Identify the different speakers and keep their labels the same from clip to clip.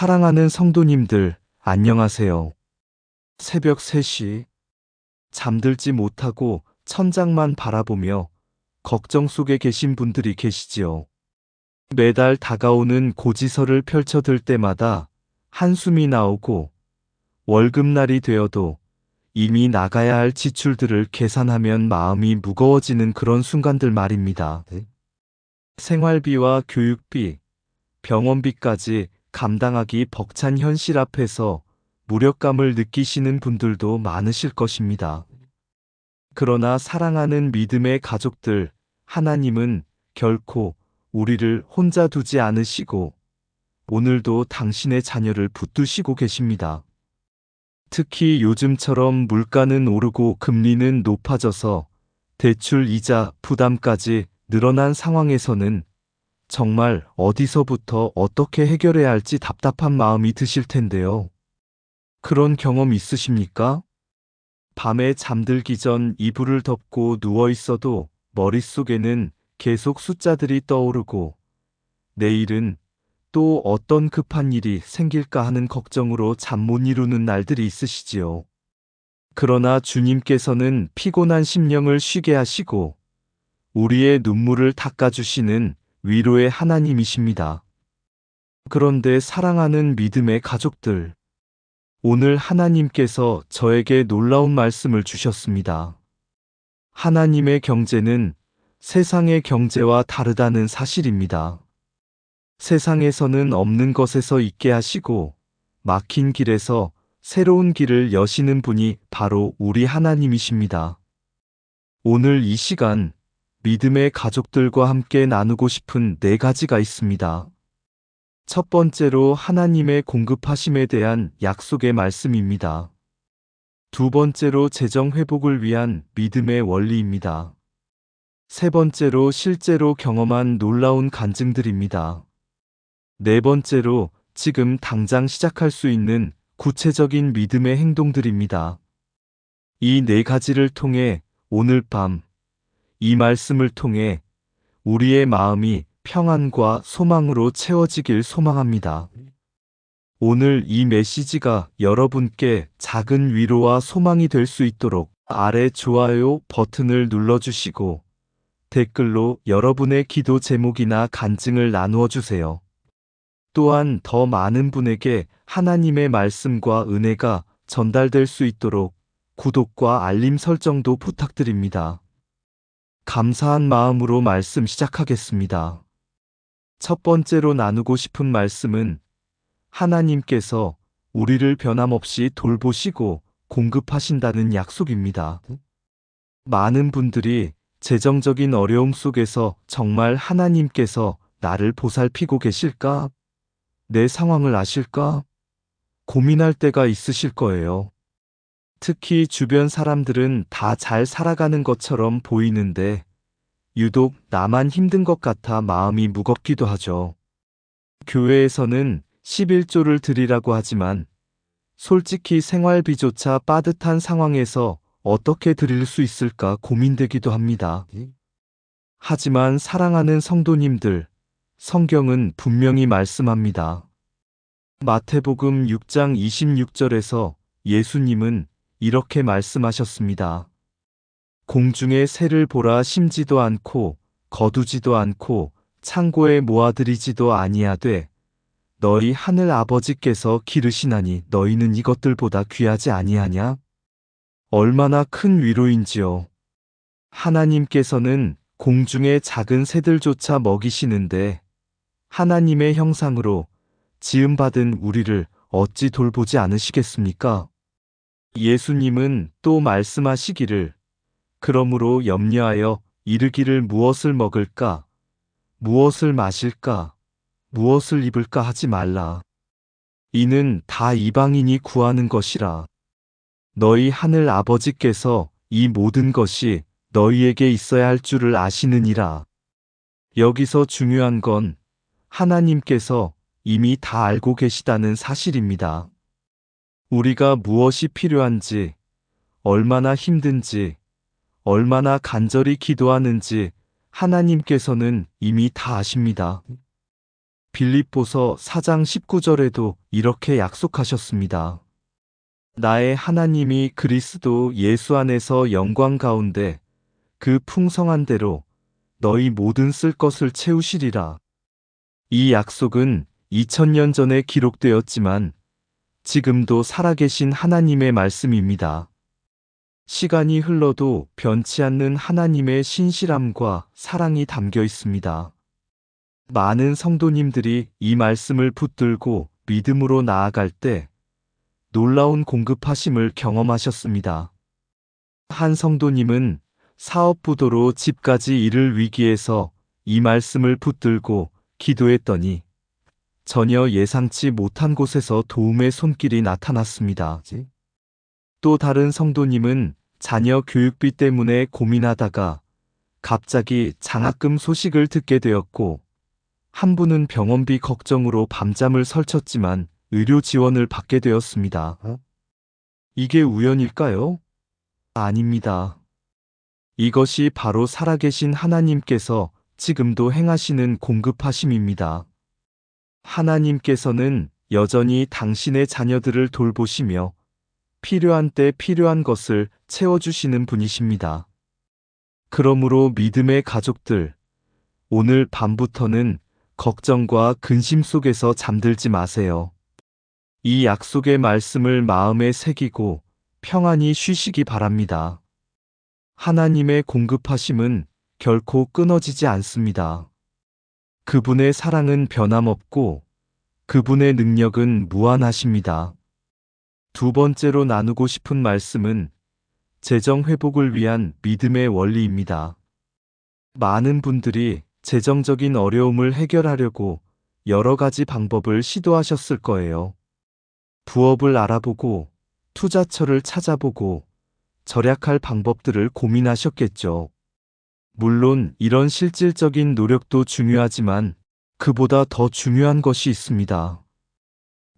Speaker 1: 사랑하는 성도님들, 안녕하세요. 새벽 3시, 잠들지 못하고 천장만 바라보며 걱정 속에 계신 분들이 계시지요. 매달 다가오는 고지서를 펼쳐들 때마다 한숨이 나오고 월급날이 되어도 이미 나가야 할 지출들을 계산하면 마음이 무거워지는 그런 순간들 말입니다. 생활비와 교육비, 병원비까지 감당하기 벅찬 현실 앞에서 무력감을 느끼시는 분들도 많으실 것입니다. 그러나 사랑하는 믿음의 가족들, 하나님은 결코 우리를 혼자 두지 않으시고 오늘도 당신의 자녀를 붙드시고 계십니다. 특히 요즘처럼 물가는 오르고 금리는 높아져서 대출 이자 부담까지 늘어난 상황에서는 정말 어디서부터 어떻게 해결해야 할지 답답한 마음이 드실 텐데요. 그런 경험 있으십니까? 밤에 잠들기 전 이불을 덮고 누워 있어도 머릿속에는 계속 숫자들이 떠오르고 내일은 또 어떤 급한 일이 생길까 하는 걱정으로 잠 못 이루는 날들이 있으시지요. 그러나 주님께서는 피곤한 심령을 쉬게 하시고 우리의 눈물을 닦아주시는 위로의 하나님이십니다. 그런데 사랑하는 믿음의 가족들, 오늘 하나님께서 저에게 놀라운 말씀을 주셨습니다. 하나님의 경제는 세상의 경제와 다르다는 사실입니다. 세상에서는 없는 것에서 있게 하시고 막힌 길에서 새로운 길을 여시는 분이 바로 우리 하나님이십니다. 오늘 이 시간 믿음의 가족들과 함께 나누고 싶은 4가지가 있습니다. 첫 번째로 하나님의 공급하심에 대한 약속의 말씀입니다. 두 번째로 재정 회복을 위한 믿음의 원리입니다. 세 번째로 실제로 경험한 놀라운 간증들입니다. 네 번째로 지금 당장 시작할 수 있는 구체적인 믿음의 행동들입니다. 이 4가지를 통해 오늘 밤 이 말씀을 통해 우리의 마음이 평안과 소망으로 채워지길 소망합니다. 오늘 이 메시지가 여러분께 작은 위로와 소망이 될 수 있도록 아래 좋아요 버튼을 눌러주시고 댓글로 여러분의 기도 제목이나 간증을 나누어 주세요. 또한 더 많은 분에게 하나님의 말씀과 은혜가 전달될 수 있도록 구독과 알림 설정도 부탁드립니다. 감사한 마음으로 말씀 시작하겠습니다. 첫 번째로 나누고 싶은 말씀은 하나님께서 우리를 변함없이 돌보시고 공급하신다는 약속입니다. 많은 분들이 재정적인 어려움 속에서 정말 하나님께서 나를 보살피고 계실까? 내 상황을 아실까? 고민할 때가 있으실 거예요. 특히 주변 사람들은 다 잘 살아가는 것처럼 보이는데 유독 나만 힘든 것 같아 마음이 무겁기도 하죠. 교회에서는 11조를 드리라고 하지만 솔직히 생활비조차 빠듯한 상황에서 어떻게 드릴 수 있을까 고민되기도 합니다. 하지만 사랑하는 성도님들, 성경은 분명히 말씀합니다. 마태복음 6장 26절에서 예수님은 이렇게 말씀하셨습니다. 공중의 새를 보라 심지도 않고 거두지도 않고 창고에 모아들이지도 아니하되 너희 하늘 아버지께서 기르시나니 너희는 이것들보다 귀하지 아니하냐? 얼마나 큰 위로인지요. 하나님께서는 공중의 작은 새들조차 먹이시는데 하나님의 형상으로 지음받은 우리를 어찌 돌보지 않으시겠습니까? 예수님은 또 말씀하시기를 그러므로 염려하여 이르기를 무엇을 먹을까? 무엇을 마실까? 무엇을 입을까 하지 말라. 이는 다 이방인이 구하는 것이라. 너희 하늘 아버지께서 이 모든 것이 너희에게 있어야 할 줄을 아시느니라. 여기서 중요한 건 하나님께서 이미 다 알고 계시다는 사실입니다. 우리가 무엇이 필요한지, 얼마나 힘든지, 얼마나 간절히 기도하는지 하나님께서는 이미 다 아십니다. 빌립보서 4장 19절에도 이렇게 약속하셨습니다. 나의 하나님이 그리스도 예수 안에서 영광 가운데 그 풍성한 대로 너희 모든 쓸 것을 채우시리라. 이 약속은 2000년 전에 기록되었지만 지금도 살아계신 하나님의 말씀입니다. 시간이 흘러도 변치 않는 하나님의 신실함과 사랑이 담겨 있습니다. 많은 성도님들이 이 말씀을 붙들고 믿음으로 나아갈 때 놀라운 공급하심을 경험하셨습니다. 한 성도님은 사업부도로 집까지 이를 위기에서 이 말씀을 붙들고 기도했더니 전혀 예상치 못한 곳에서 도움의 손길이 나타났습니다. 또 다른 성도님은 자녀 교육비 때문에 고민하다가 갑자기 장학금 소식을 듣게 되었고, 한 분은 병원비 걱정으로 밤잠을 설쳤지만 의료 지원을 받게 되었습니다. 이게 우연일까요? 아닙니다. 이것이 바로 살아계신 하나님께서 지금도 행하시는 공급하심입니다. 하나님께서는 여전히 당신의 자녀들을 돌보시며 필요한 때 필요한 것을 채워주시는 분이십니다. 그러므로 믿음의 가족들, 오늘 밤부터는 걱정과 근심 속에서 잠들지 마세요. 이 약속의 말씀을 마음에 새기고 평안히 쉬시기 바랍니다. 하나님의 공급하심은 결코 끊어지지 않습니다. 그분의 사랑은 변함없고 그분의 능력은 무한하십니다. 두 번째로 나누고 싶은 말씀은 재정 회복을 위한 믿음의 원리입니다. 많은 분들이 재정적인 어려움을 해결하려고 여러 가지 방법을 시도하셨을 거예요. 부업을 알아보고 투자처를 찾아보고 절약할 방법들을 고민하셨겠죠. 물론 이런 실질적인 노력도 중요하지만 그보다 더 중요한 것이 있습니다.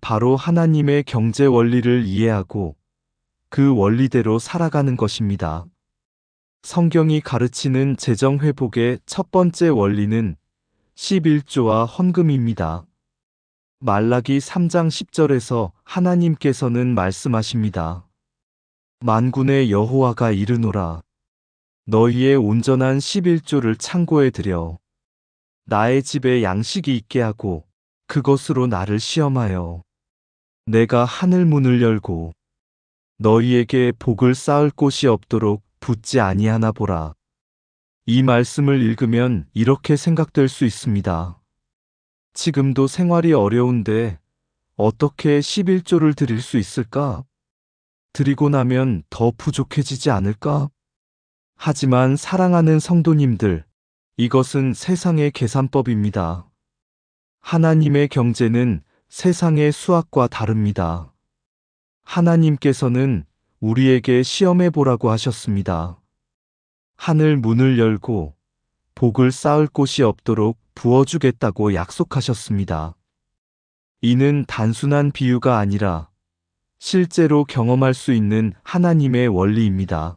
Speaker 1: 바로 하나님의 경제 원리를 이해하고 그 원리대로 살아가는 것입니다. 성경이 가르치는 재정 회복의 첫 번째 원리는 11조와 헌금입니다. 말라기 3장 10절에서 하나님께서는 말씀하십니다. 만군의 여호와가 이르노라. 너희의 온전한 11조를 창고에 들여 나의 집에 양식이 있게 하고 그것으로 나를 시험하여 내가 하늘 문을 열고 너희에게 복을 쌓을 곳이 없도록 붙지 아니하나 보라. 이 말씀을 읽으면 이렇게 생각될 수 있습니다. 지금도 생활이 어려운데 어떻게 11조를 드릴 수 있을까? 드리고 나면 더 부족해지지 않을까? 하지만 사랑하는 성도님들, 이것은 세상의 계산법입니다. 하나님의 경제는 세상의 수학과 다릅니다. 하나님께서는 우리에게 시험해 보라고 하셨습니다. 하늘 문을 열고 복을 쌓을 곳이 없도록 부어주겠다고 약속하셨습니다. 이는 단순한 비유가 아니라 실제로 경험할 수 있는 하나님의 원리입니다.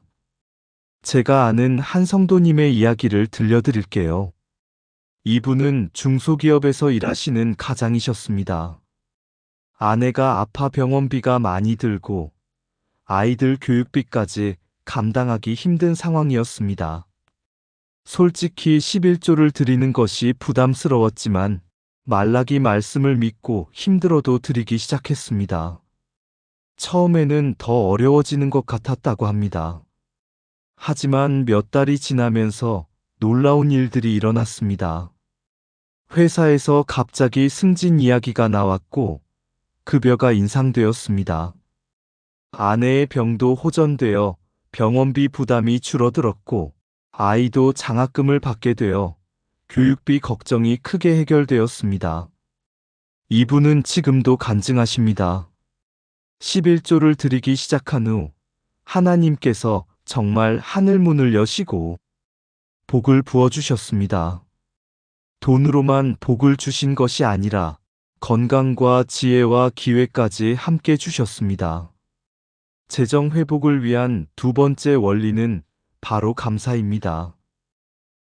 Speaker 1: 제가 아는 한 성도님의 이야기를 들려드릴게요. 이분은 중소기업에서 일하시는 가장이셨습니다. 아내가 아파 병원비가 많이 들고 아이들 교육비까지 감당하기 힘든 상황이었습니다. 솔직히 11조를 드리는 것이 부담스러웠지만 말라기 말씀을 믿고 힘들어도 드리기 시작했습니다. 처음에는 더 어려워지는 것 같았다고 합니다. 하지만 몇 달이 지나면서 놀라운 일들이 일어났습니다. 회사에서 갑자기 승진 이야기가 나왔고 급여가 인상되었습니다. 아내의 병도 호전되어 병원비 부담이 줄어들었고 아이도 장학금을 받게 되어 교육비 걱정이 크게 해결되었습니다. 이분은 지금도 간증하십니다. 11조를 드리기 시작한 후 하나님께서 정말 하늘문을 여시고 복을 부어주셨습니다. 돈으로만 복을 주신 것이 아니라 건강과 지혜와 기회까지 함께 주셨습니다. 재정 회복을 위한 두 번째 원리는 바로 감사입니다.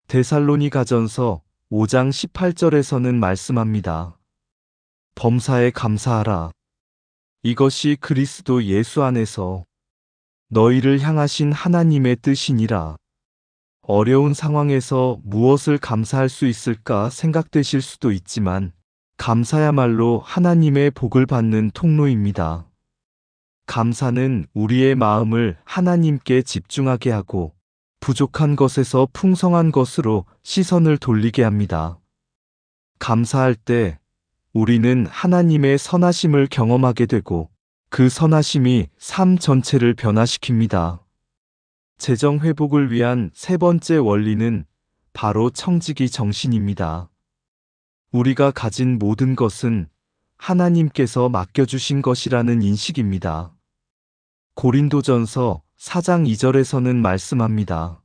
Speaker 1: 데살로니가전서 5장 18절에서는 말씀합니다. 범사에 감사하라. 이것이 그리스도 예수 안에서 너희를 향하신 하나님의 뜻이니라. 어려운 상황에서 무엇을 감사할 수 있을까 생각되실 수도 있지만 감사야말로 하나님의 복을 받는 통로입니다. 감사는 우리의 마음을 하나님께 집중하게 하고 부족한 것에서 풍성한 것으로 시선을 돌리게 합니다. 감사할 때 우리는 하나님의 선하심을 경험하게 되고 그 선하심이 삶 전체를 변화시킵니다. 재정 회복을 위한 세 번째 원리는 바로 청지기 정신입니다. 우리가 가진 모든 것은 하나님께서 맡겨주신 것이라는 인식입니다. 고린도전서 4장 2절에서는 말씀합니다.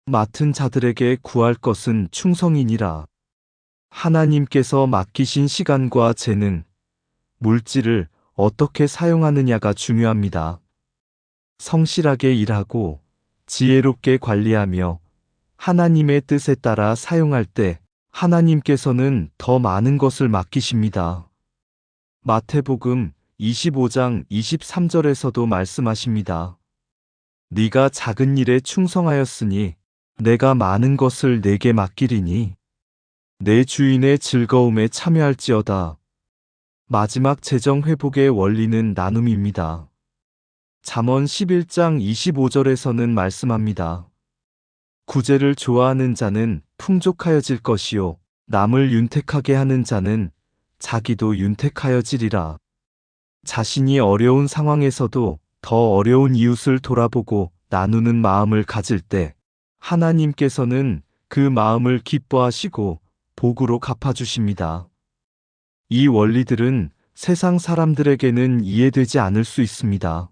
Speaker 1: 맡은 자들에게 구할 것은 충성이니라. 하나님께서 맡기신 시간과 재능, 물질을 어떻게 사용하느냐가 중요합니다. 성실하게 일하고 지혜롭게 관리하며 하나님의 뜻에 따라 사용할 때 하나님께서는 더 많은 것을 맡기십니다. 마태복음 25장 23절에서도 말씀하십니다. 네가 작은 일에 충성하였으니 내가 많은 것을 네게 맡기리니 내 주인의 즐거움에 참여할지어다. 마지막 재정 회복의 원리는 나눔입니다. 잠언 11장 25절에서는 말씀합니다. 구제를 좋아하는 자는 풍족하여질 것이요 남을 윤택하게 하는 자는 자기도 윤택하여지리라. 자신이 어려운 상황에서도 더 어려운 이웃을 돌아보고 나누는 마음을 가질 때 하나님께서는 그 마음을 기뻐하시고 복으로 갚아주십니다. 이 원리들은 세상 사람들에게는 이해되지 않을 수 있습니다.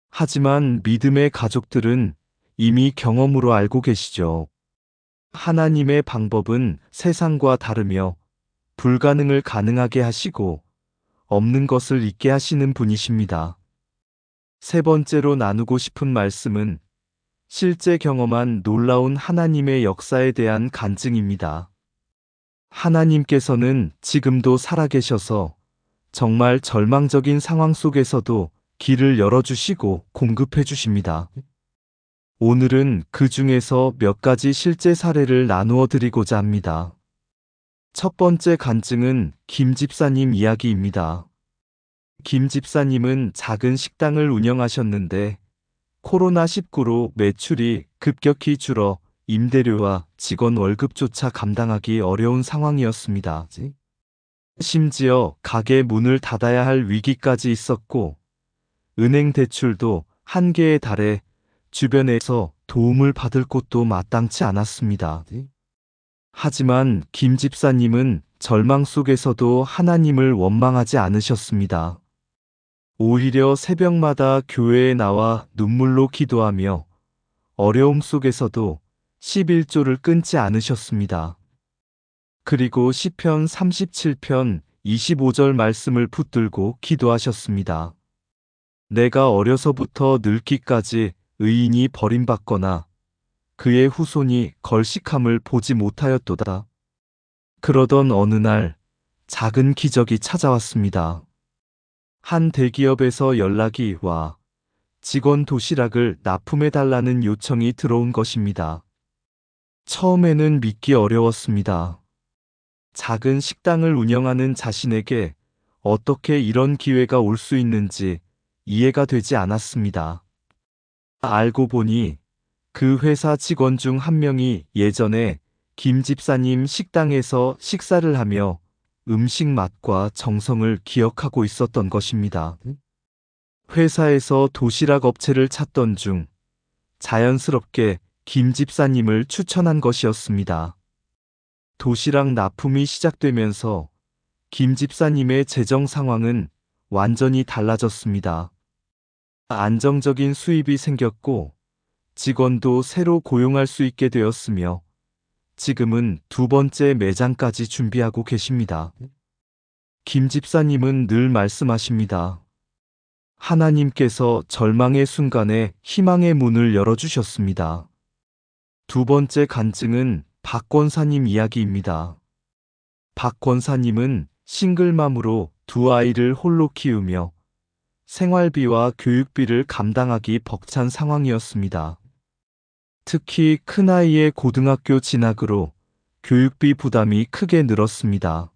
Speaker 1: 하지만 믿음의 가족들은 이미 경험으로 알고 계시죠. 하나님의 방법은 세상과 다르며 불가능을 가능하게 하시고 없는 것을 있게 하시는 분이십니다. 세 번째로 나누고 싶은 말씀은 실제 경험한 놀라운 하나님의 역사에 대한 간증입니다. 하나님께서는 지금도 살아계셔서 정말 절망적인 상황 속에서도 길을 열어주시고 공급해 주십니다. 오늘은 그 중에서 몇 가지 실제 사례를 나누어 드리고자 합니다. 첫 번째 간증은 김 집사님 이야기입니다. 김 집사님은 작은 식당을 운영하셨는데 코로나19로 매출이 급격히 줄어 임대료와 직원 월급조차 감당하기 어려운 상황이었습니다. 심지어 가게 문을 닫아야 할 위기까지 있었고 은행 대출도 한계에 달해 주변에서 도움을 받을 곳도 마땅치 않았습니다. 하지만 김 집사님은 절망 속에서도 하나님을 원망하지 않으셨습니다. 오히려 새벽마다 교회에 나와 눈물로 기도하며 어려움 속에서도 11조를 끊지 않으셨습니다. 그리고 시편 37편 25절 말씀을 붙들고 기도하셨습니다. 내가 어려서부터 늙기까지 의인이 버림받거나 그의 후손이 걸식함을 보지 못하였도다. 그러던 어느 날 작은 기적이 찾아왔습니다. 한 대기업에서 연락이 와 직원 도시락을 납품해달라는 요청이 들어온 것입니다. 처음에는 믿기 어려웠습니다. 작은 식당을 운영하는 자신에게 어떻게 이런 기회가 올 수 있는지 이해가 되지 않았습니다. 알고 보니 그 회사 직원 중 한 명이 예전에 김 집사님 식당에서 식사를 하며 음식 맛과 정성을 기억하고 있었던 것입니다. 회사에서 도시락 업체를 찾던 중 자연스럽게 김 집사님을 추천한 것이었습니다. 도시락 납품이 시작되면서 김 집사님의 재정 상황은 완전히 달라졌습니다. 안정적인 수입이 생겼고 직원도 새로 고용할 수 있게 되었으며 지금은 두 번째 매장까지 준비하고 계십니다. 김 집사님은 늘 말씀하십니다. 하나님께서 절망의 순간에 희망의 문을 열어주셨습니다. 두 번째 간증은 박 권사님 이야기입니다. 박 권사님은 싱글맘으로 두 아이를 홀로 키우며 생활비와 교육비를 감당하기 벅찬 상황이었습니다. 특히 큰아이의 고등학교 진학으로 교육비 부담이 크게 늘었습니다.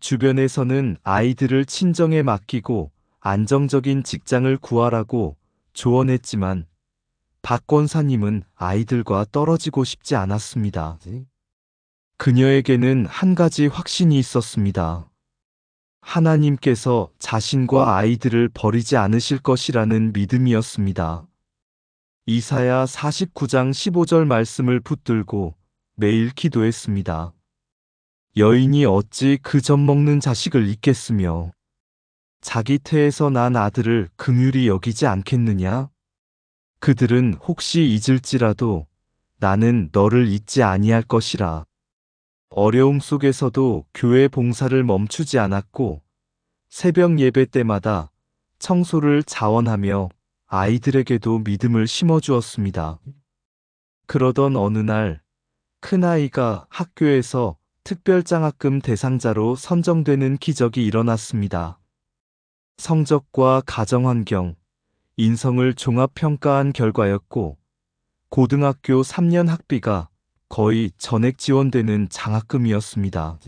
Speaker 1: 주변에서는 아이들을 친정에 맡기고 안정적인 직장을 구하라고 조언했지만 박 권사님은 아이들과 떨어지고 싶지 않았습니다. 그녀에게는 한 가지 확신이 있었습니다. 하나님께서 자신과 아이들을 버리지 않으실 것이라는 믿음이었습니다. 이사야 49장 15절 말씀을 붙들고 매일 기도했습니다. 여인이 어찌 그 젖 먹는 자식을 잊겠으며 자기 태에서 난 아들을 긍휼히 여기지 않겠느냐? 그들은 혹시 잊을지라도 나는 너를 잊지 아니할 것이라. 어려움 속에서도 교회 봉사를 멈추지 않았고 새벽 예배 때마다 청소를 자원하며 아이들에게도 믿음을 심어주었습니다. 그러던 어느 날 큰아이가 학교에서 특별장학금 대상자로 선정되는 기적이 일어났습니다. 성적과 가정환경, 인성을 종합평가한 결과였고 고등학교 3년 학비가 거의 전액 지원되는 장학금이었습니다.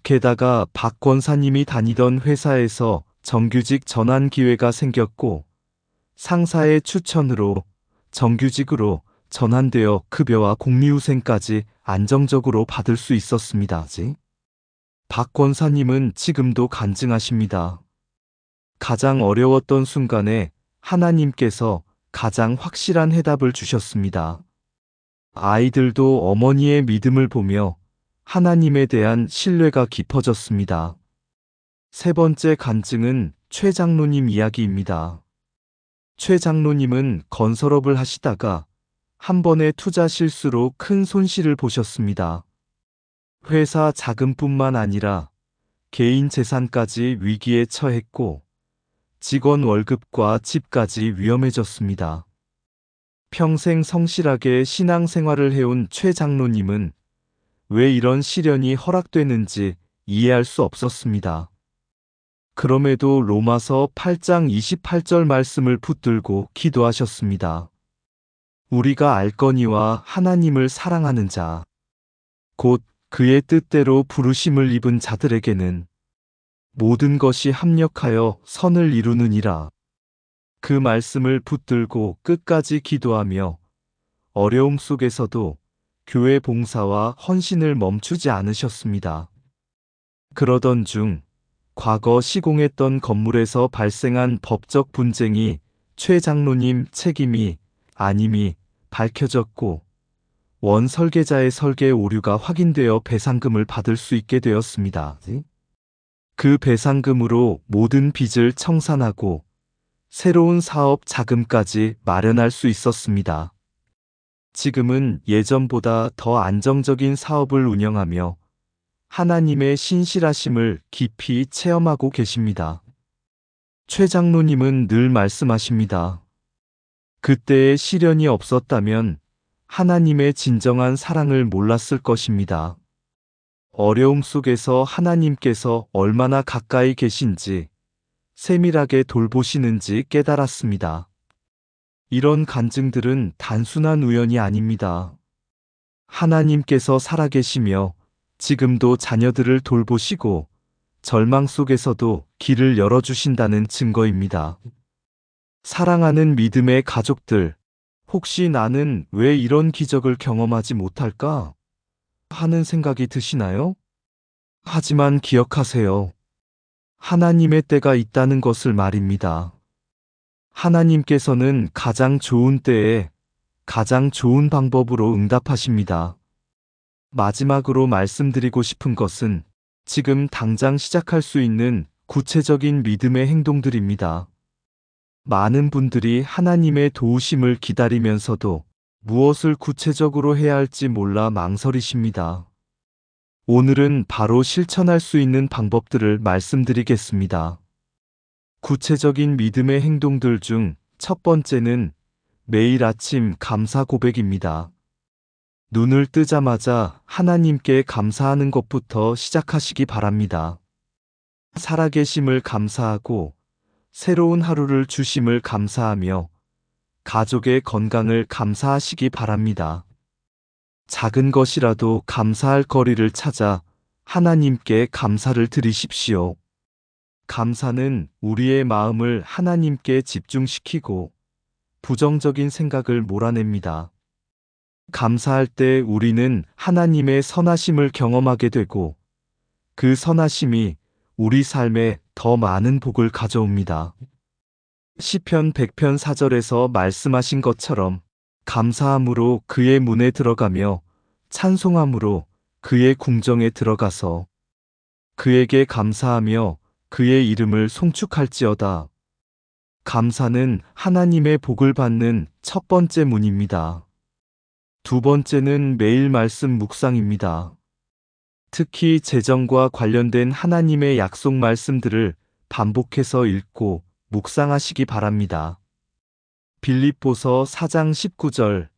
Speaker 1: 게다가 박 권사님이 다니던 회사에서 정규직 전환 기회가 생겼고 상사의 추천으로 정규직으로 전환되어 급여와 공리후생까지 안정적으로 받을 수 있었습니다. 박 권사님은 지금도 간증하십니다. 가장 어려웠던 순간에 하나님께서 가장 확실한 해답을 주셨습니다. 아이들도 어머니의 믿음을 보며 하나님에 대한 신뢰가 깊어졌습니다. 세 번째 간증은 최 장로님 이야기입니다. 최 장로님은 건설업을 하시다가 한 번의 투자 실수로 큰 손실을 보셨습니다. 회사 자금뿐만 아니라 개인 재산까지 위기에 처했고 직원 월급과 집까지 위험해졌습니다. 평생 성실하게 신앙생활을 해온 최 장로님은 왜 이런 시련이 허락되는지 이해할 수 없었습니다. 그럼에도 로마서 8장 28절 말씀을 붙들고 기도하셨습니다. 우리가 알거니와 하나님을 사랑하는 자, 곧 그의 뜻대로 부르심을 입은 자들에게는 모든 것이 합력하여 선을 이루느니라. 그 말씀을 붙들고 끝까지 기도하며 어려움 속에서도 교회 봉사와 헌신을 멈추지 않으셨습니다. 그러던 중 과거 시공했던 건물에서 발생한 법적 분쟁이 최 장로님 책임이 아님이 밝혀졌고 원 설계자의 설계 오류가 확인되어 배상금을 받을 수 있게 되었습니다. 그 배상금으로 모든 빚을 청산하고 새로운 사업 자금까지 마련할 수 있었습니다. 지금은 예전보다 더 안정적인 사업을 운영하며 하나님의 신실하심을 깊이 체험하고 계십니다. 최 장로님은 늘 말씀하십니다. 그때의 시련이 없었다면 하나님의 진정한 사랑을 몰랐을 것입니다. 어려움 속에서 하나님께서 얼마나 가까이 계신지 세밀하게 돌보시는지 깨달았습니다. 이런 간증들은 단순한 우연이 아닙니다. 하나님께서 살아계시며 지금도 자녀들을 돌보시고 절망 속에서도 길을 열어주신다는 증거입니다. 사랑하는 믿음의 가족들, 혹시 나는 왜 이런 기적을 경험하지 못할까? 하는 생각이 드시나요? 하지만 기억하세요. 하나님의 때가 있다는 것을 말입니다. 하나님께서는 가장 좋은 때에 가장 좋은 방법으로 응답하십니다. 마지막으로 말씀드리고 싶은 것은 지금 당장 시작할 수 있는 구체적인 믿음의 행동들입니다. 많은 분들이 하나님의 도우심을 기다리면서도 무엇을 구체적으로 해야 할지 몰라 망설이십니다. 오늘은 바로 실천할 수 있는 방법들을 말씀드리겠습니다. 구체적인 믿음의 행동들 중 첫 번째는 매일 아침 감사 고백입니다. 눈을 뜨자마자 하나님께 감사하는 것부터 시작하시기 바랍니다. 살아계심을 감사하고 새로운 하루를 주심을 감사하며 가족의 건강을 감사하시기 바랍니다. 작은 것이라도 감사할 거리를 찾아 하나님께 감사를 드리십시오. 감사는 우리의 마음을 하나님께 집중시키고 부정적인 생각을 몰아냅니다. 감사할 때 우리는 하나님의 선하심을 경험하게 되고 그 선하심이 우리 삶에 더 많은 복을 가져옵니다. 시편 100편 4절에서 말씀하신 것처럼 감사함으로 그의 문에 들어가며 찬송함으로 그의 궁정에 들어가서 그에게 감사하며 그의 이름을 송축할지어다. 감사는 하나님의 복을 받는 첫 번째 문입니다. 두 번째는 매일 말씀 묵상입니다. 특히 재정과 관련된 하나님의 약속 말씀들을 반복해서 읽고 묵상하시기 바랍니다. 빌립보서 4장 19절,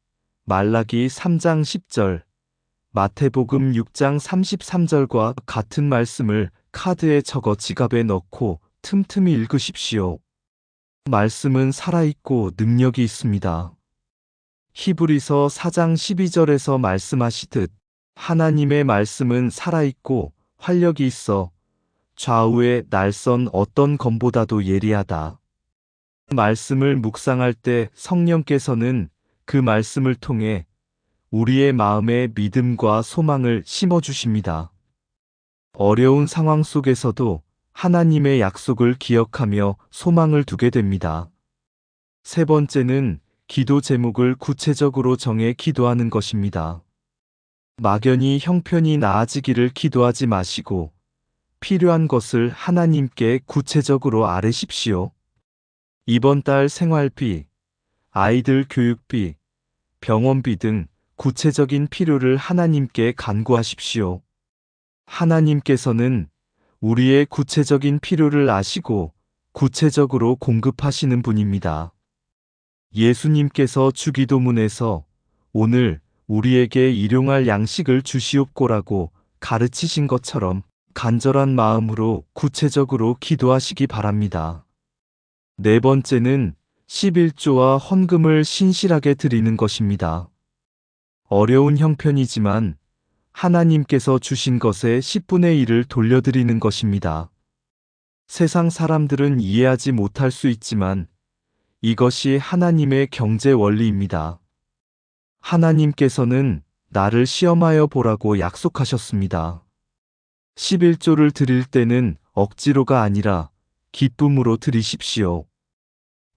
Speaker 1: 말라기 3장 10절, 마태복음 6장 33절과 같은 말씀을 카드에 적어 지갑에 넣고 틈틈이 읽으십시오. 말씀은 살아있고 능력이 있습니다. 히브리서 4장 12절에서 말씀하시듯 하나님의 말씀은 살아있고 활력이 있어 좌우의 날선 어떤 검보다도 예리하다. 말씀을 묵상할 때 성령께서는 그 말씀을 통해 우리의 마음에 믿음과 소망을 심어주십니다. 어려운 상황 속에서도 하나님의 약속을 기억하며 소망을 두게 됩니다. 세 번째는 기도 제목을 구체적으로 정해 기도하는 것입니다. 막연히 형편이 나아지기를 기도하지 마시고 필요한 것을 하나님께 구체적으로 아뢰십시오. 이번 달 생활비, 아이들 교육비, 병원비 등 구체적인 필요를 하나님께 간구하십시오. 하나님께서는 우리의 구체적인 필요를 아시고 구체적으로 공급하시는 분입니다. 예수님께서 주기도문에서 오늘 우리에게 일용할 양식을 주시옵고라고 가르치신 것처럼 간절한 마음으로 구체적으로 기도하시기 바랍니다. 네 번째는 11조와 헌금을 신실하게 드리는 것입니다. 어려운 형편이지만 하나님께서 주신 것의 10분의 1을 돌려드리는 것입니다. 세상 사람들은 이해하지 못할 수 있지만 이것이 하나님의 경제 원리입니다. 하나님께서는 나를 시험하여 보라고 약속하셨습니다. 11조를 드릴 때는 억지로가 아니라 기쁨으로 드리십시오.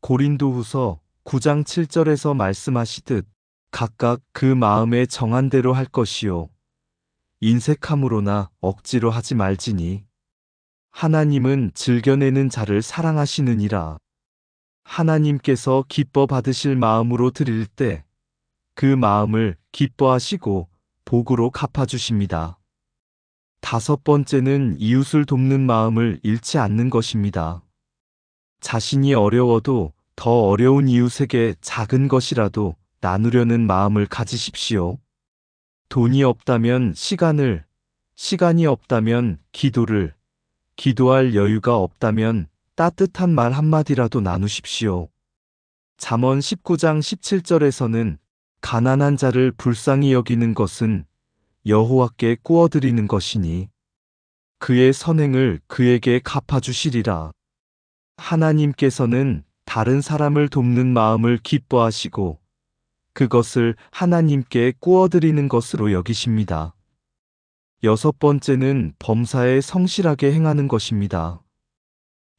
Speaker 1: 고린도후서 9장 7절에서 말씀하시듯 각각 그 마음에 정한 대로 할 것이요 인색함으로나 억지로 하지 말지니 하나님은 즐겨내는 자를 사랑하시느니라. 하나님께서 기뻐 받으실 마음으로 드릴 때 그 마음을 기뻐하시고 복으로 갚아주십니다. 다섯 번째는 이웃을 돕는 마음을 잃지 않는 것입니다. 자신이 어려워도 더 어려운 이웃에게 작은 것이라도 나누려는 마음을 가지십시오. 돈이 없다면 시간이 없다면 기도를, 기도할 여유가 없다면 따뜻한 말 한마디라도 나누십시오. 잠언 19장 17절에서는 가난한 자를 불쌍히 여기는 것은 여호와께 꾸어드리는 것이니 그의 선행을 그에게 갚아주시리라. 하나님께서는 다른 사람을 돕는 마음을 기뻐하시고 그것을 하나님께 꾸어드리는 것으로 여기십니다. 여섯 번째는 범사에 성실하게 행하는 것입니다.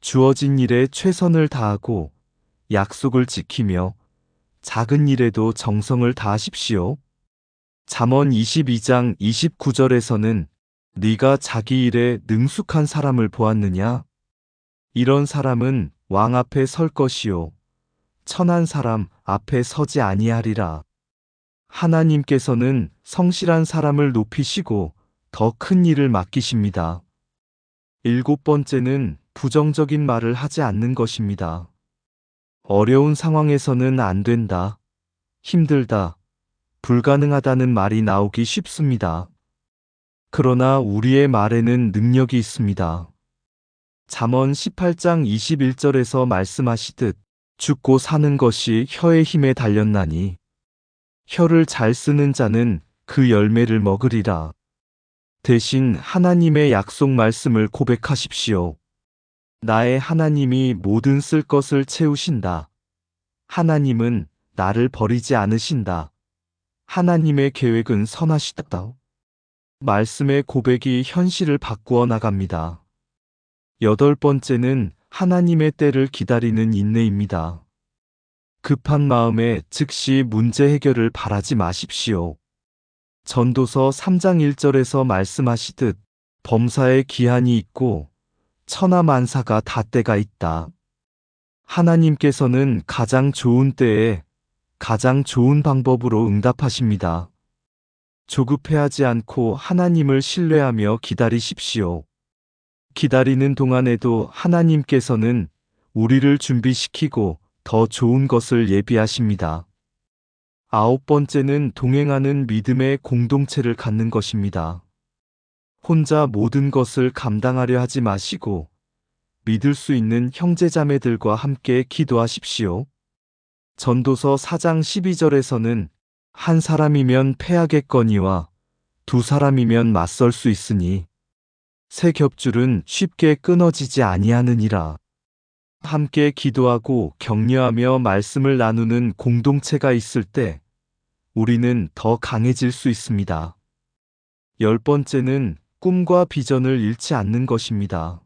Speaker 1: 주어진 일에 최선을 다하고 약속을 지키며 작은 일에도 정성을 다하십시오. 잠언 22장 29절에서는 네가 자기 일에 능숙한 사람을 보았느냐? 이런 사람은 왕 앞에 설 것이요 천한 사람 앞에 서지 아니하리라. 하나님께서는 성실한 사람을 높이시고 더 큰 일을 맡기십니다. 일곱 번째는 부정적인 말을 하지 않는 것입니다. 어려운 상황에서는 안 된다, 힘들다, 불가능하다는 말이 나오기 쉽습니다. 그러나 우리의 말에는 능력이 있습니다. 잠언 18장 21절에서 말씀하시듯 죽고 사는 것이 혀의 힘에 달렸나니 혀를 잘 쓰는 자는 그 열매를 먹으리라. 대신 하나님의 약속 말씀을 고백하십시오. 나의 하나님이 모든 쓸 것을 채우신다. 하나님은 나를 버리지 않으신다. 하나님의 계획은 선하시다. 말씀의 고백이 현실을 바꾸어 나갑니다. 8번째는 하나님의 때를 기다리는 인내입니다. 급한 마음에 즉시 문제 해결을 바라지 마십시오. 전도서 3장 1절에서 말씀하시듯 범사에 기한이 있고 천하만사가 다 때가 있다. 하나님께서는 가장 좋은 때에 가장 좋은 방법으로 응답하십니다. 조급해하지 않고 하나님을 신뢰하며 기다리십시오. 기다리는 동안에도 하나님께서는 우리를 준비시키고 더 좋은 것을 예비하십니다. 9번째는 동행하는 믿음의 공동체를 갖는 것입니다. 혼자 모든 것을 감당하려 하지 마시고 믿을 수 있는 형제자매들과 함께 기도하십시오. 전도서 4장 12절에서는 한 사람이면 패하겠거니와 두 사람이면 맞설 수 있으니 새 겹줄은 쉽게 끊어지지 아니하느니라. 함께 기도하고 격려하며 말씀을 나누는 공동체가 있을 때 우리는 더 강해질 수 있습니다. 10번째는 꿈과 비전을 잃지 않는 것입니다.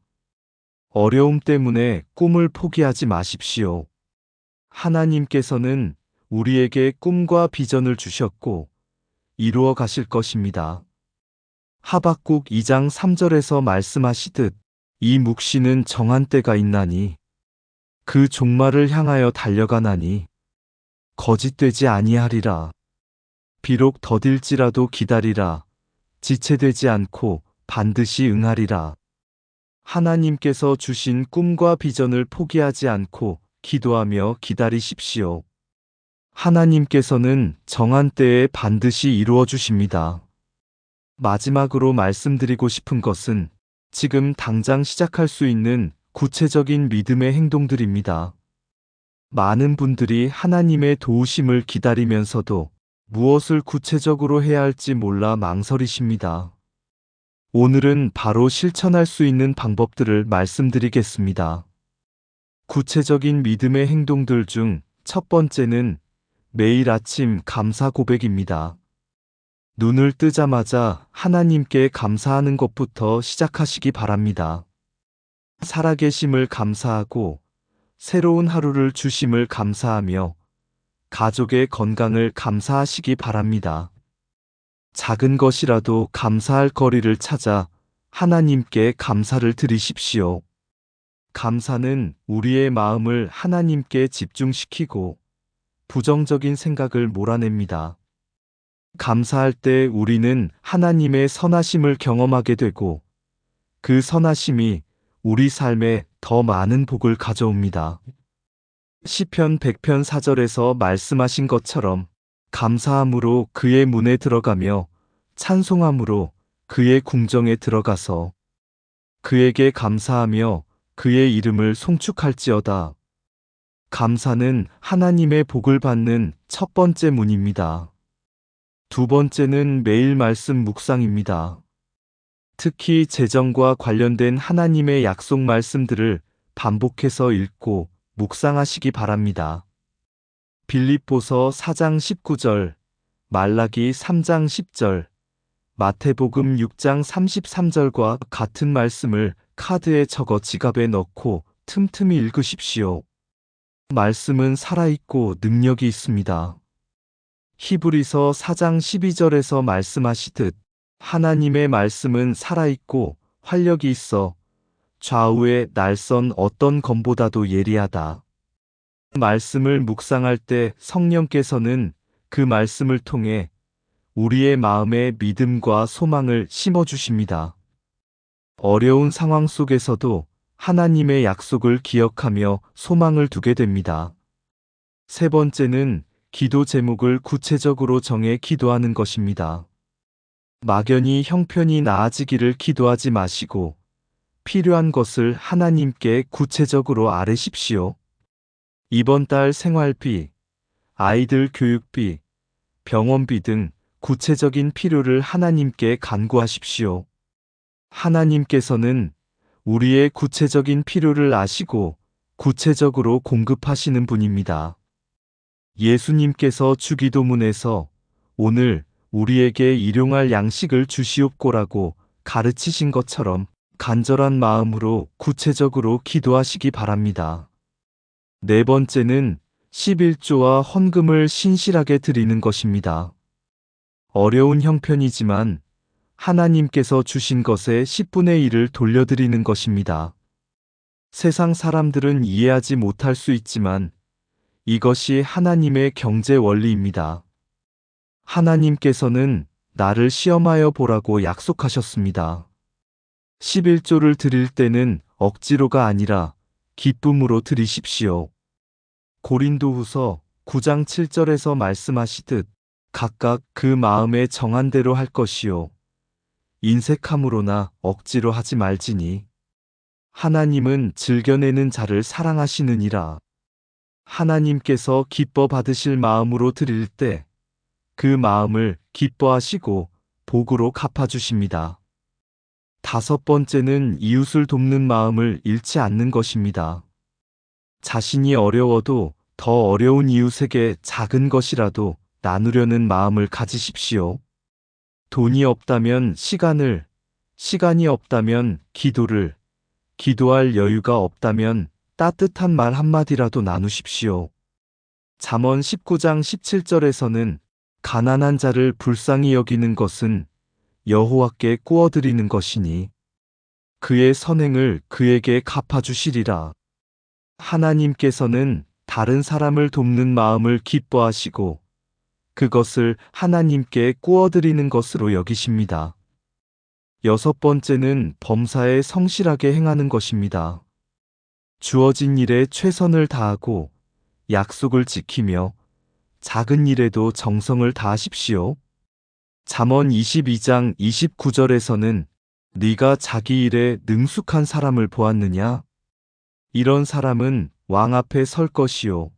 Speaker 1: 어려움 때문에 꿈을 포기하지 마십시오. 하나님께서는 우리에게 꿈과 비전을 주셨고 이루어 가실 것입니다. 하박국 2장 3절에서 말씀하시듯 이 묵시는 정한 때가 있나니 그 종말을 향하여 달려가나니 거짓되지 아니하리라. 비록 더딜지라도 기다리라. 지체되지 않고 반드시 응하리라. 하나님께서 주신 꿈과 비전을 포기하지 않고 기도하며 기다리십시오. 하나님께서는 정한 때에 반드시 이루어 주십니다. 마지막으로 말씀드리고 싶은 것은 지금 당장 시작할 수 있는 구체적인 믿음의 행동들입니다. 많은 분들이 하나님의 도우심을 기다리면서도 무엇을 구체적으로 해야 할지 몰라 망설이십니다. 오늘은 바로 실천할 수 있는 방법들을 말씀드리겠습니다. 구체적인 믿음의 행동들 중 첫 번째는 매일 아침 감사 고백입니다. 눈을 뜨자마자 하나님께 감사하는 것부터 시작하시기 바랍니다. 살아계심을 감사하고 새로운 하루를 주심을 감사하며 가족의 건강을 감사하시기 바랍니다. 작은 것이라도 감사할 거리를 찾아 하나님께 감사를 드리십시오. 감사는 우리의 마음을 하나님께 집중시키고 부정적인 생각을 몰아냅니다. 감사할 때 우리는 하나님의 선하심을 경험하게 되고 그 선하심이 우리 삶에 더 많은 복을 가져옵니다. 시편 100편 4절에서 말씀하신 것처럼 감사함으로 그의 문에 들어가며 찬송함으로 그의 궁정에 들어가서 그에게 감사하며 그의 이름을 송축할지어다. 감사는 하나님의 복을 받는 첫 번째 문입니다. 두 번째는 매일 말씀 묵상입니다. 특히 재정과 관련된 하나님의 약속 말씀들을 반복해서 읽고 묵상하시기 바랍니다. 빌립보서 4장 19절, 말라기 3장 10절, 마태복음 6장 33절과 같은 말씀을 카드에 적어 지갑에 넣고 틈틈이 읽으십시오. 말씀은 살아있고 능력이 있습니다. 히브리서 4장 12절에서 말씀하시듯 하나님의 말씀은 살아있고 활력이 있어 좌우의 날선 어떤 검보다도 예리하다. 말씀을 묵상할 때 성령께서는 그 말씀을 통해 우리의 마음에 믿음과 소망을 심어주십니다. 어려운 상황 속에서도 하나님의 약속을 기억하며 소망을 두게 됩니다. 세 번째는 기도 제목을 구체적으로 정해 기도하는 것입니다. 막연히 형편이 나아지기를 기도하지 마시고 필요한 것을 하나님께 구체적으로 아뢰십시오. 이번 달 생활비, 아이들 교육비, 병원비 등 구체적인 필요를 하나님께 간구하십시오. 하나님께서는 우리의 구체적인 필요를 아시고 구체적으로 공급하시는 분입니다. 예수님께서 주기도문에서 오늘 우리에게 일용할 양식을 주시옵고라고 가르치신 것처럼 간절한 마음으로 구체적으로 기도하시기 바랍니다. 네 번째는 11조와 헌금을 신실하게 드리는 것입니다. 어려운 형편이지만 하나님께서 주신 것의 10분의 1을 돌려드리는 것입니다. 세상 사람들은 이해하지 못할 수 있지만 이것이 하나님의 경제 원리입니다. 하나님께서는 나를 시험하여 보라고 약속하셨습니다. 11조를 드릴 때는 억지로가 아니라 기쁨으로 드리십시오. 고린도후서 9장 7절에서 말씀하시듯 각각 그 마음에 정한 대로 할 것이요 인색함으로나 억지로 하지 말지니 하나님은 즐겨내는 자를 사랑하시느니라. 하나님께서 기뻐 받으실 마음으로 드릴 때 그 마음을 기뻐하시고 복으로 갚아주십니다. 다섯 번째는 이웃을 돕는 마음을 잃지 않는 것입니다. 자신이 어려워도 더 어려운 이웃에게 작은 것이라도 나누려는 마음을 가지십시오. 돈이 없다면 시간을, 시간이 없다면 기도를, 기도할 여유가 없다면 따뜻한 말 한마디라도 나누십시오. 잠언 19장 17절에서는 가난한 자를 불쌍히 여기는 것은 여호와께 꾸어드리는 것이니 그의 선행을 그에게 갚아주시리라. 하나님께서는 다른 사람을 돕는 마음을 기뻐하시고 그것을 하나님께 꾸어드리는 것으로 여기십니다. 여섯 번째는 범사에 성실하게 행하는 것입니다. 주어진 일에 최선을 다하고 약속을 지키며 작은 일에도 정성을 다하십시오. 잠언 22장 29절에서는 네가 자기 일에 능숙한 사람을 보았느냐? 이런 사람은 왕 앞에 설 것이요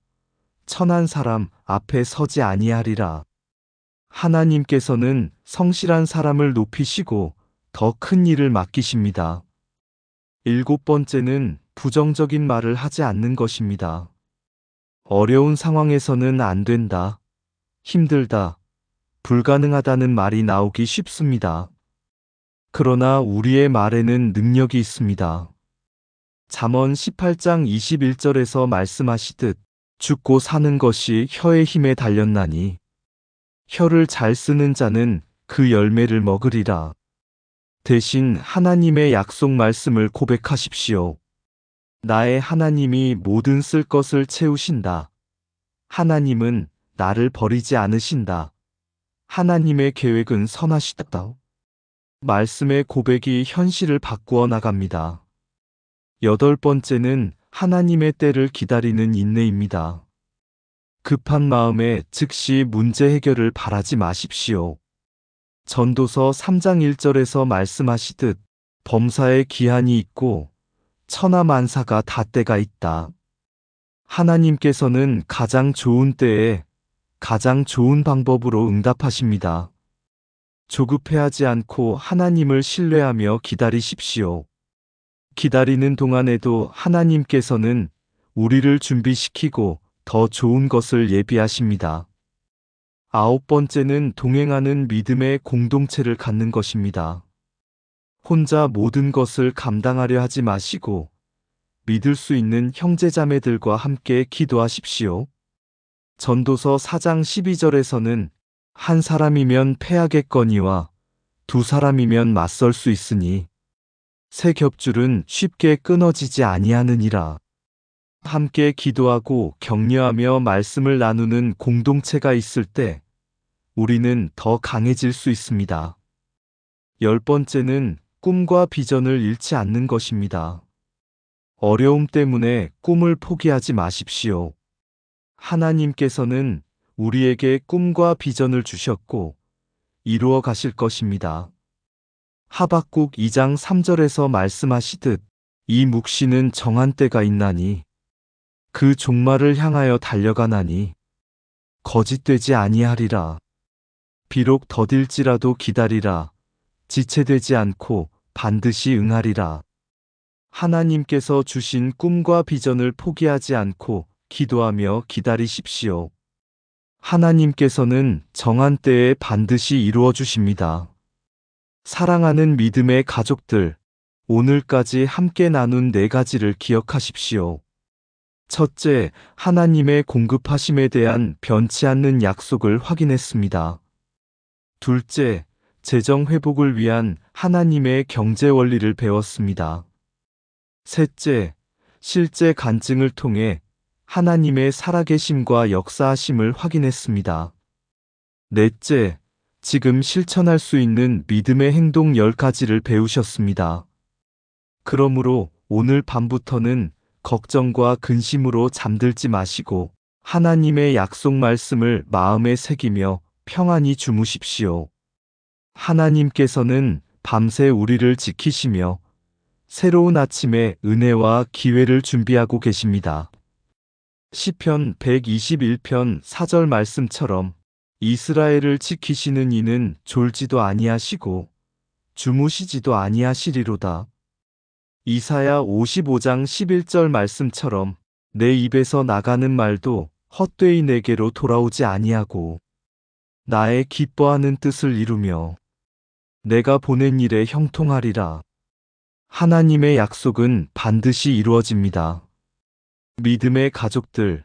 Speaker 1: 천한 사람 앞에 서지 아니하리라. 하나님께서는 성실한 사람을 높이시고 더 큰 일을 맡기십니다. 일곱 번째는 부정적인 말을 하지 않는 것입니다. 어려운 상황에서는 안 된다, 힘들다, 불가능하다는 말이 나오기 쉽습니다. 그러나 우리의 말에는 능력이 있습니다. 잠언 18장 21절에서 말씀하시듯 죽고 사는 것이 혀의 힘에 달렸나니 혀를 잘 쓰는 자는 그 열매를 먹으리라. 대신 하나님의 약속 말씀을 고백하십시오. 나의 하나님이 모든 쓸 것을 채우신다. 하나님은 나를 버리지 않으신다. 하나님의 계획은 선하시다. 말씀의 고백이 현실을 바꾸어 나갑니다. 여덟 번째는 하나님의 때를 기다리는 인내입니다. 급한 마음에 즉시 문제 해결을 바라지 마십시오. 전도서 3장 1절에서 말씀하시듯 범사에 기한이 있고 천하만사가 다 때가 있다. 하나님께서는 가장 좋은 때에 가장 좋은 방법으로 응답하십니다. 조급해하지 않고 하나님을 신뢰하며 기다리십시오. 기다리는 동안에도 하나님께서는 우리를 준비시키고 더 좋은 것을 예비하십니다. 아홉 번째는 동행하는 믿음의 공동체를 갖는 것입니다. 혼자 모든 것을 감당하려 하지 마시고 믿을 수 있는 형제자매들과 함께 기도하십시오. 전도서 4장 12절에서는 한 사람이면 패하겠거니와 두 사람이면 맞설 수 있으니 새 겹줄은 쉽게 끊어지지 아니하느니라. 함께 기도하고 격려하며 말씀을 나누는 공동체가 있을 때 우리는 더 강해질 수 있습니다. 열 번째는 꿈과 비전을 잃지 않는 것입니다. 어려움 때문에 꿈을 포기하지 마십시오. 하나님께서는 우리에게 꿈과 비전을 주셨고 이루어 가실 것입니다. 하박국 2장 3절에서 말씀하시듯 이 묵시는 정한 때가 있나니 그 종말을 향하여 달려가나니 거짓되지 아니하리라. 비록 더딜지라도 기다리라. 지체되지 않고 반드시 응하리라. 하나님께서 주신 꿈과 비전을 포기하지 않고 기도하며 기다리십시오. 하나님께서는 정한 때에 반드시 이루어 주십니다. 사랑하는 믿음의 가족들, 오늘까지 함께 나눈 4가지를 기억하십시오. 첫째, 하나님의 공급하심에 대한 변치 않는 약속을 확인했습니다. 둘째, 재정 회복을 위한 하나님의 경제 원리를 배웠습니다. 셋째, 실제 간증을 통해 하나님의 살아계심과 역사하심을 확인했습니다. 넷째, 지금 실천할 수 있는 믿음의 행동 10가지를 배우셨습니다. 그러므로 오늘 밤부터는 걱정과 근심으로 잠들지 마시고 하나님의 약속 말씀을 마음에 새기며 평안히 주무십시오. 하나님께서는 밤새 우리를 지키시며 새로운 아침에 은혜와 기회를 준비하고 계십니다. 시편 121편 4절 말씀처럼 이스라엘을 지키시는 이는 졸지도 아니하시고 주무시지도 아니하시리로다. 이사야 55장 11절 말씀처럼 내 입에서 나가는 말도 헛되이 내게로 돌아오지 아니하고 나의 기뻐하는 뜻을 이루며 내가 보낸 일에 형통하리라. 하나님의 약속은 반드시 이루어집니다. 믿음의 가족들,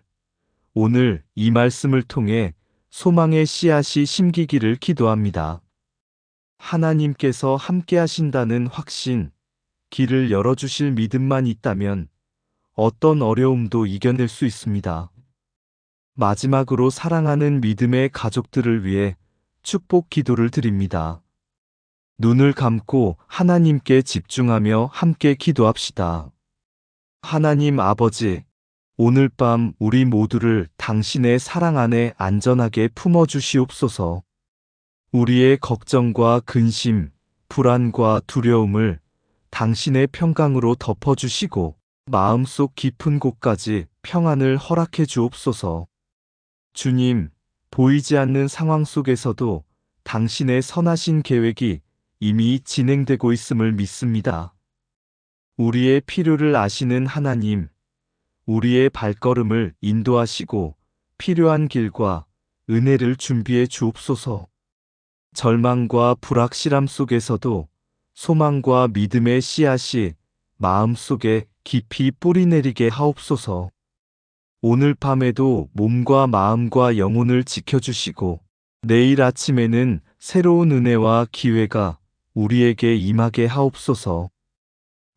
Speaker 1: 오늘 이 말씀을 통해 소망의 씨앗이 심기기를 기도합니다. 하나님께서 함께 하신다는 확신, 길을 열어주실 믿음만 있다면 어떤 어려움도 이겨낼 수 있습니다. 마지막으로 사랑하는 믿음의 가족들을 위해 축복 기도를 드립니다. 눈을 감고 하나님께 집중하며 함께 기도합시다. 하나님 아버지, 오늘 밤 우리 모두를 당신의 사랑 안에 안전하게 품어주시옵소서. 우리의 걱정과 근심, 불안과 두려움을 당신의 평강으로 덮어주시고 마음속 깊은 곳까지 평안을 허락해 주옵소서. 주님, 보이지 않는 상황 속에서도 당신의 선하신 계획이 이미 진행되고 있음을 믿습니다. 우리의 필요를 아시는 하나님, 우리의 발걸음을 인도하시고 필요한 길과 은혜를 준비해 주옵소서. 절망과 불확실함 속에서도 소망과 믿음의 씨앗이 마음속에 깊이 뿌리내리게 하옵소서. 오늘 밤에도 몸과 마음과 영혼을 지켜주시고 내일 아침에는 새로운 은혜와 기회가 우리에게 임하게 하옵소서.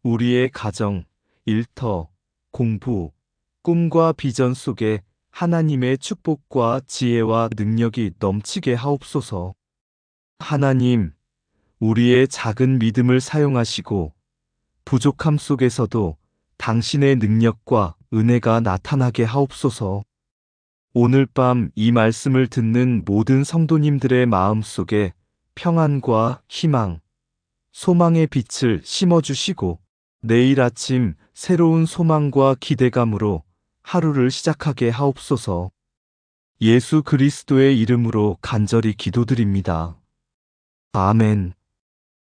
Speaker 1: 우리의 가정, 일터, 공부, 꿈과 비전 속에 하나님의 축복과 지혜와 능력이 넘치게 하옵소서. 하나님, 우리의 작은 믿음을 사용하시고 부족함 속에서도 당신의 능력과 은혜가 나타나게 하옵소서. 오늘 밤 이 말씀을 듣는 모든 성도님들의 마음 속에 평안과 희망, 소망의 빛을 심어주시고 내일 아침 새로운 소망과 기대감으로 하루를 시작하게 하옵소서. 예수 그리스도의 이름으로 간절히 기도드립니다. 아멘.